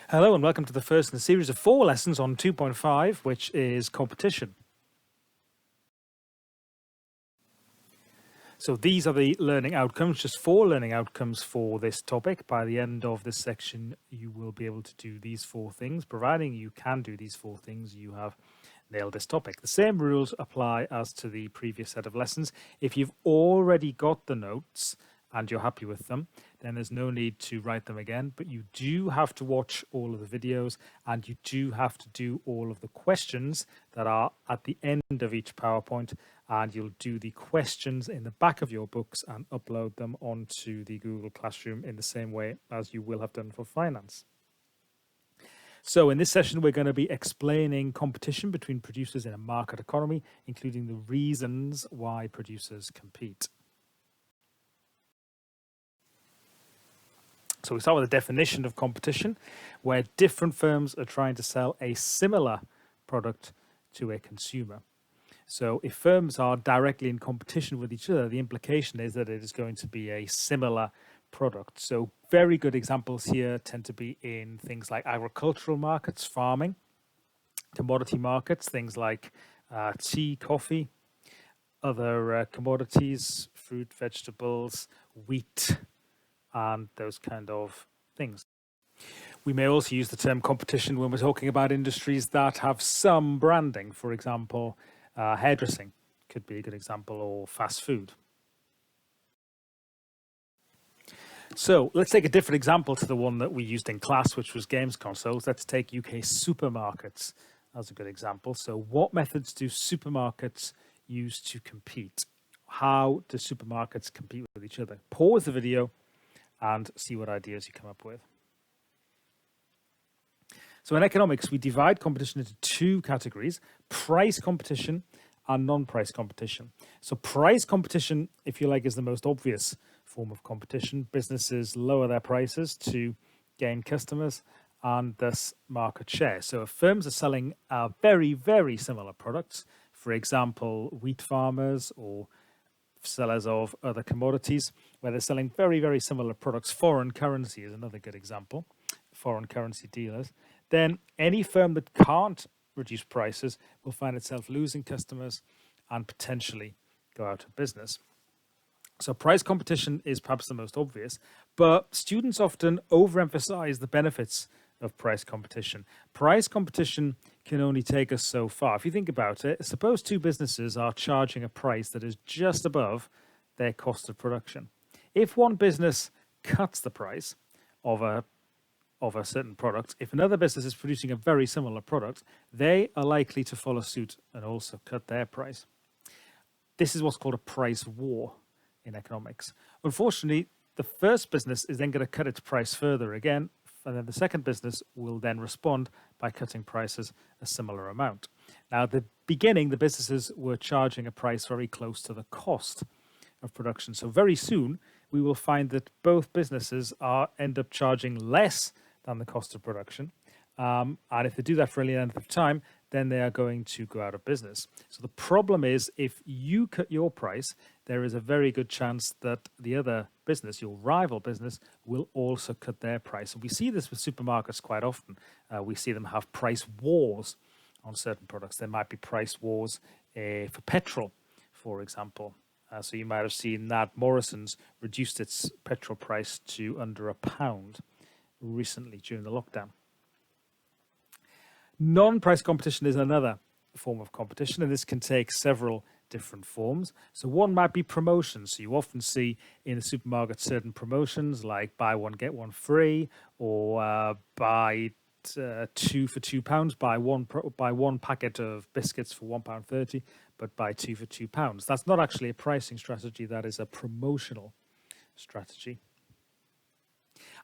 Hello and welcome to the first in a series of 4 lessons on 2.5, which is competition. So these are the learning outcomes, just 4 learning outcomes for this topic. By the end of this section, you will be able to do these 4 things. Providing you can do these 4 things, you have nailed this topic. The same rules apply as to the previous set of lessons. If you've already got the notes and you're happy with them, then there's no need to write them again, but you do have to watch all of the videos and you do have to do all of the questions that are at the end of each PowerPoint, and you'll do the questions in the back of your books and upload them onto the Google Classroom in the same way as you will have done for finance. So in this session, we're going to be explaining competition between producers in a market economy, including the reasons why producers compete. So we start with a definition of competition, where different firms are trying to sell a similar product to a consumer. So if firms are directly in competition with each other, the implication is that it is going to be a similar product. So very good examples here tend to be in things like agricultural markets, farming, commodity markets, things like tea, coffee, other commodities, fruit, vegetables, wheat, and those kind of things. We may also use the term competition when we're talking about industries that have some branding. For example, hairdressing could be a good example, or fast food. So let's take a different example to the one that we used in class, which was games consoles. Let's take UK supermarkets as a good example. So what methods do supermarkets use to compete? How do supermarkets compete with each other? Pause the video and see what ideas you come up with. So in economics, we divide competition into 2 categories: price competition and non-price competition. So price competition, if you like, is the most obvious form of competition. Businesses lower their prices to gain customers and thus market share. So if firms are selling very, very similar products, for example, wheat farmers or sellers of other commodities, where they're selling very, very similar products. Foreign currency is another good example, foreign currency dealers. Then any firm that can't reduce prices will find itself losing customers and potentially go out of business. So price competition is perhaps the most obvious, but students often overemphasize the benefits of price competition. Price competition can only take us so far. If you think about it, suppose 2 businesses are charging a price that is just above their cost of production. If one business cuts the price of a certain product, if another business is producing a very similar product, they are likely to follow suit and also cut their price. This is what's called a price war in economics. Unfortunately, the first business is then going to cut its price further again, and then the second business will then respond by cutting prices a similar amount. Now, at the beginning, the businesses were charging a price very close to the cost of production. So very soon, we will find that both businesses end up charging less than the cost of production. And if they do that for any length of time, then they are going to go out of business. So the problem is, if you cut your price, there is a very good chance that the other business, your rival business, will also cut their price. And we see this with supermarkets quite often. We see them have price wars on certain products. There might be price wars for petrol, for example. So you might have seen that Morrison's reduced its petrol price to under £1 recently during the lockdown. Non-price competition is another form of competition, and this can take several different forms. So one might be promotions. So you often see in the supermarket certain promotions like buy one, get one free, or buy 2 for £2, buy one packet of biscuits for £1.30, but buy 2 for £2. That's not actually a pricing strategy, that is a promotional strategy.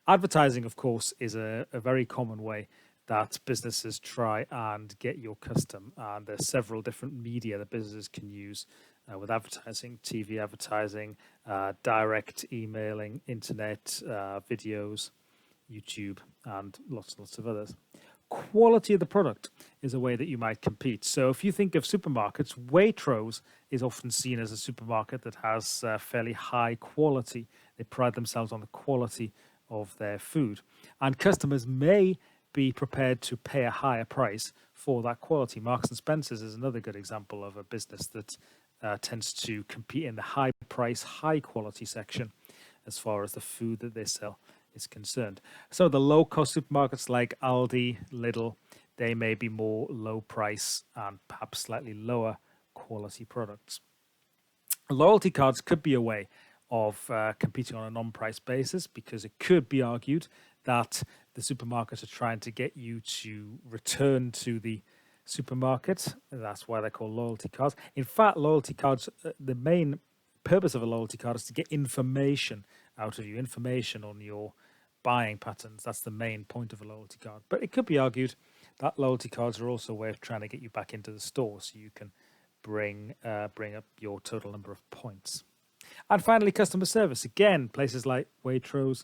Advertising, of course, is a very common way that businesses try and get your custom. And there's several different media that businesses can use with advertising: TV advertising, direct emailing, internet, videos, YouTube, and lots of others. Quality of the product is a way that you might compete. So if you think of supermarkets, Waitrose is often seen as a supermarket that has fairly high quality. They pride themselves on the quality of their food. And customers may be prepared to pay a higher price for that quality. Marks and Spencers is another good example of a business that tends to compete in the high price, high quality section as far as the food that they sell is concerned. So the low cost supermarkets like Aldi, Lidl, they may be more low price and perhaps slightly lower quality products. Loyalty cards could be a way of competing on a non-price basis, because it could be argued that the supermarkets are trying to get you to return to the supermarket. That's why they're called loyalty cards. In fact, loyalty cards, the main purpose of a loyalty card is to get information out of you, information on your buying patterns. That's the main point of a loyalty card. But it could be argued that loyalty cards are also a way of trying to get you back into the store so you can bring up your total number of points. And finally, customer service. Again, places like Waitrose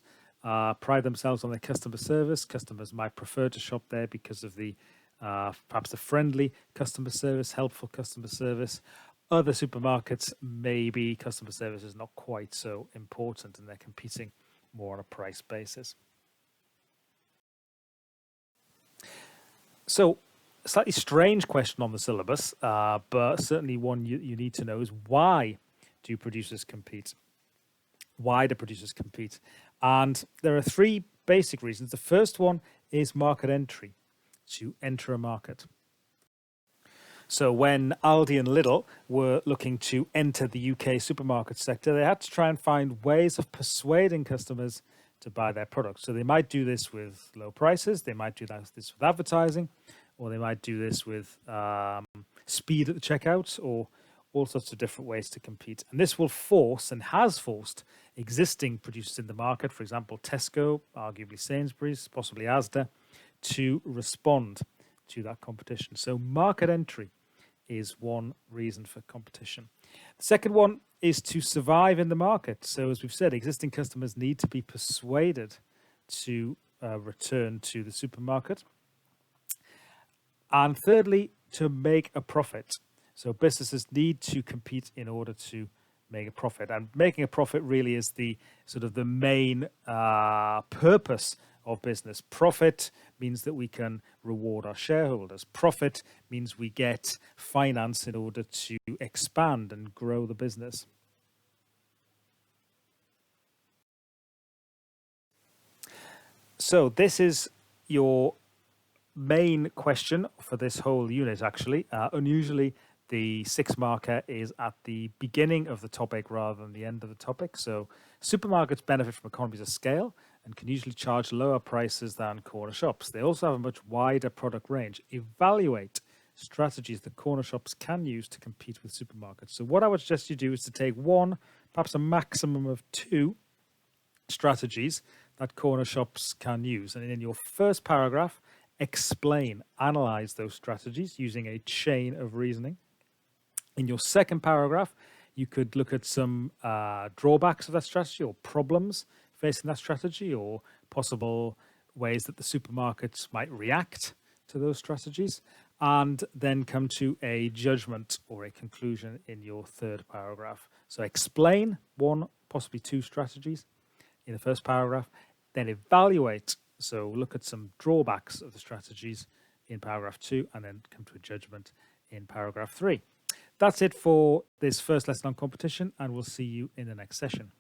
pride themselves on their customer service. Customers might prefer to shop there because of the perhaps the friendly customer service, helpful customer service. Other supermarkets, maybe customer service is not quite so important and they're competing more on a price basis. So, a slightly strange question on the syllabus, but certainly one you need to know is, why do producers compete? Why do producers compete? And there are three basic reasons. The first one is market entry, to enter a market. So when Aldi and Lidl were looking to enter the UK supermarket sector, they had to try and find ways of persuading customers to buy their products. So they might do this with low prices, they might do this with advertising, or they might do this with speed at the checkout, or all sorts of different ways to compete. And this will force, and has forced, existing producers in the market, for example, Tesco, arguably Sainsbury's, possibly Asda, to respond to that competition. So market entry is one reason for competition. The second one is to survive in the market. So as we've said, existing customers need to be persuaded to return to the supermarket. And thirdly, to make a profit. So businesses need to compete in order to make a profit. And making a profit really is the sort of the main purpose of business. Profit means that we can reward our shareholders. Profit means we get finance in order to expand and grow the business. So this is your main question for this whole unit, actually. Unusually, the 6 marker is at the beginning of the topic rather than the end of the topic. So supermarkets benefit from economies of scale and can usually charge lower prices than corner shops. They also have a much wider product range. Evaluate strategies that corner shops can use to compete with supermarkets. So what I would suggest you do is to take one, perhaps a maximum of 2 strategies that corner shops can use. And in your first paragraph, explain, analyze those strategies using a chain of reasoning. In your second paragraph, you could look at some drawbacks of that strategy, or problems facing that strategy, or possible ways that the supermarkets might react to those strategies, and then come to a judgment or a conclusion in your third paragraph. So explain 1, possibly 2 strategies in the first paragraph, then evaluate. So look at some drawbacks of the strategies in paragraph 2, and then come to a judgment in paragraph 3. That's it for this first lesson on competition, and we'll see you in the next session.